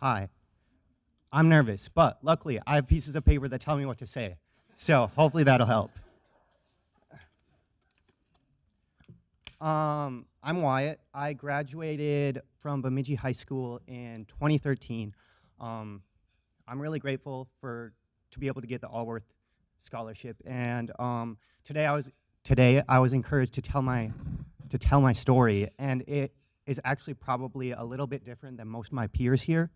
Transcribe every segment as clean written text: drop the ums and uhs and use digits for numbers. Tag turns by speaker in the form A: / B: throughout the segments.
A: Hi. I'm nervous, but luckily I have pieces of paper that tell me what to say. So hopefully that'll help. I'm Wyatt. I graduated from Bemidji High School in 2013. I'm really grateful to be able to get the Alworth scholarship, and today I was encouraged to tell my story, and it is actually probably a little bit different than most of my peers here.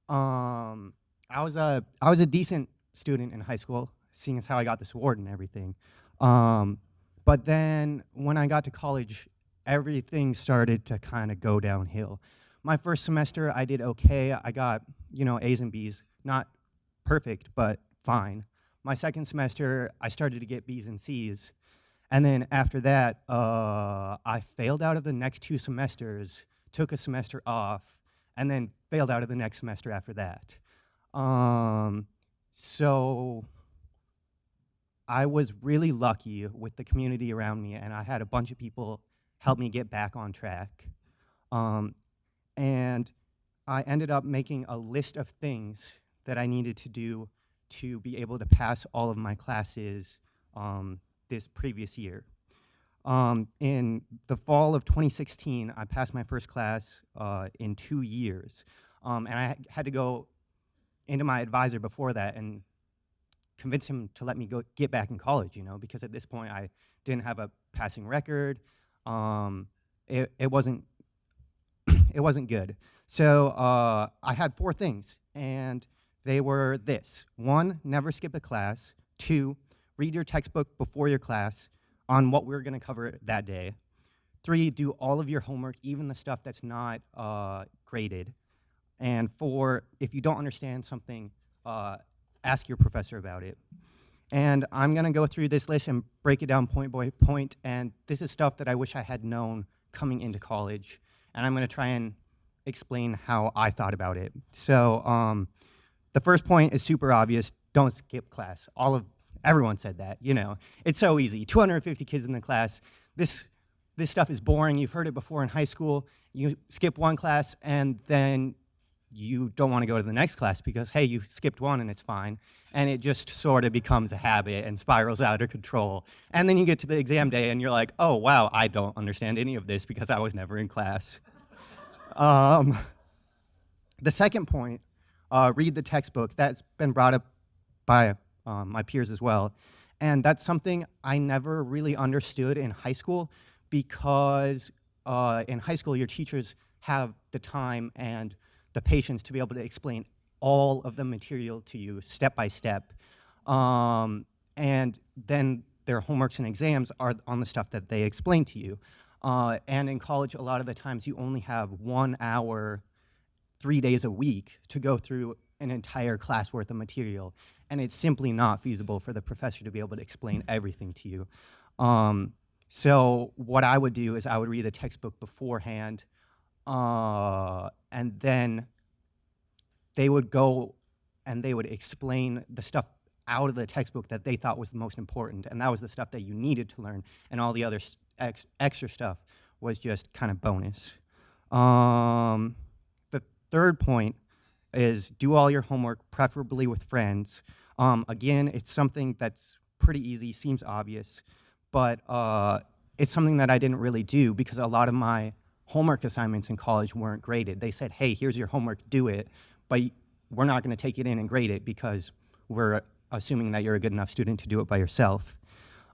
A: I was a decent student in high school, seeing as how I got this award and everything. But then when I got to college, everything started to kind of go downhill. My first semester, I did okay. I got, A's and B's. Not perfect, but fine. My second semester, I started to get B's and C's. And then after that, I failed out of the next 2 semesters, took a semester off, and then failed out of the next semester after that. So I was really lucky with the community around me, and I had a bunch of people help me get back on track. And I ended up making a list of things that I needed to do to be able to pass all of my classes this previous year. In the fall of 2016, I passed my first class in 2 years. And I had to go into my advisor before that and convince him to let me get back in college, because at this point I didn't have a passing record. It wasn't good. So I had 4 things, and they were this: 1, never skip a class; 2, read your textbook before your class on what we were going to cover that day; 3, do all of your homework, even the stuff that's not graded; and 4, if you don't understand something, ask your professor about it. And I'm going to go through this list and break it down point by point, and this is stuff that I wish I had known coming into college, and I'm going to try and explain how I thought about it. So the first point is super obvious: don't skip class. Everyone said that, It's so easy. 250 kids in the class. This stuff is boring. You've heard it before in high school. You skip one class, and then you don't want to go to the next class because, hey, you skipped one and it's fine. And it just sort of becomes a habit and spirals out of control. And then you get to the exam day and you're like, oh, wow, I don't understand any of this because I was never in class. The second point, read the textbook. That's been brought up by my peers as well. And that's something I never really understood in high school because in high school your teachers have the time and the patience to be able to explain all of the material to you step by step. And then their homeworks and exams are on the stuff that they explain to you. And in college, a lot of the times you only have 1 hour, 3 days a week to go through an entire class worth of material. And it's simply not feasible for the professor to be able to explain everything to you. So what I would do is I would read the textbook beforehand, and then they would go and they would explain the stuff out of the textbook that they thought was the most important, and that was the stuff that you needed to learn, and all the other extra stuff was just kind of bonus. The third point is do all your homework, preferably with friends. Again, it's something that's pretty easy, seems obvious, but it's something that I didn't really do because a lot of my homework assignments in college weren't graded. They said, hey, here's your homework, do it, but we're not going to take it in and grade it because we're assuming that you're a good enough student to do it by yourself.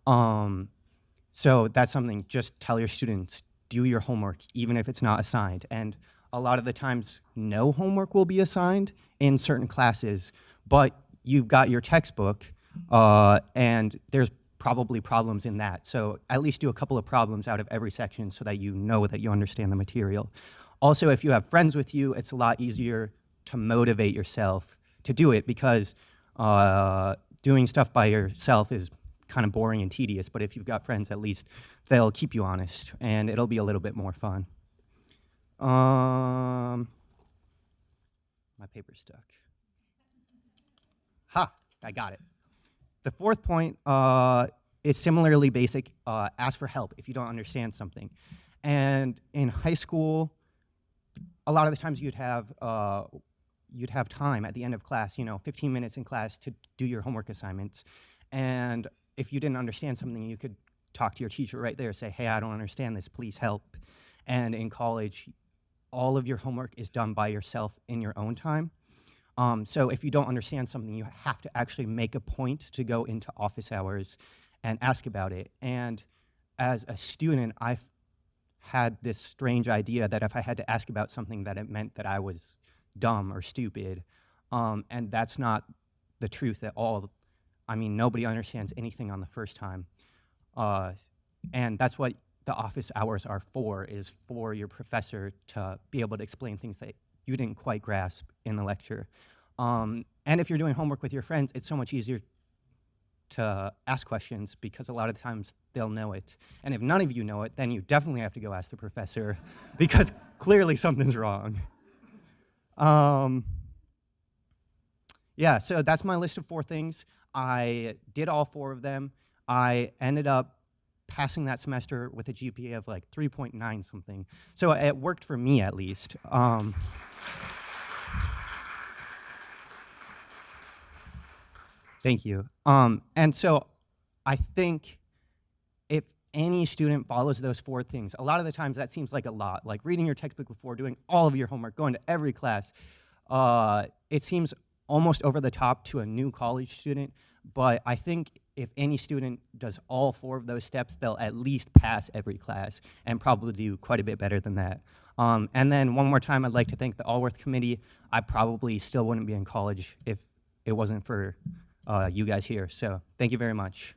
A: So that's something, just tell your students, do your homework, even if it's not assigned. And a lot of the times, no homework will be assigned in certain classes, but you've got your textbook, and there's probably problems in that. So at least do a couple of problems out of every section so that you know that you understand the material. Also, if you have friends with you, it's a lot easier to motivate yourself to do it because doing stuff by yourself is kind of boring and tedious, but if you've got friends, at least they'll keep you honest, and it'll be a little bit more fun. My paper's stuck. Ha, I got it. The fourth point is similarly basic. Ask for help if you don't understand something. And in high school, a lot of the times you'd have you'd have time at the end of class, 15 minutes in class to do your homework assignments. And if you didn't understand something, you could talk to your teacher right there, say, hey, I don't understand this, please help. And in college, all of your homework is done by yourself in your own time. So if you don't understand something, you have to actually make a point to go into office hours and ask about it. And as a student, I've had this strange idea that if I had to ask about something, that it meant that I was dumb or stupid. And that's not the truth at all. I mean, nobody understands anything on the first time. And that's what the office hours are for, is for your professor to be able to explain things that you didn't quite grasp in the lecture. And if you're doing homework with your friends, it's so much easier to ask questions because a lot of times they'll know it. And if none of you know it, then you definitely have to go ask the professor because clearly something's wrong. Yeah, so that's my list of 4 things. I did all 4 of them. I ended up passing that semester with a GPA of like 3.9 something. So it worked for me at least. Thank you. And so I think if any student follows those 4 things, a lot of the times that seems like a lot, like reading your textbook before, doing all of your homework, going to every class. It seems almost over the top to a new college student, but I think if any student does all 4 of those steps, they'll at least pass every class and probably do quite a bit better than that. And then one more time, I'd like to thank the Alworth committee. I probably still wouldn't be in college if it wasn't for you guys here. So thank you very much.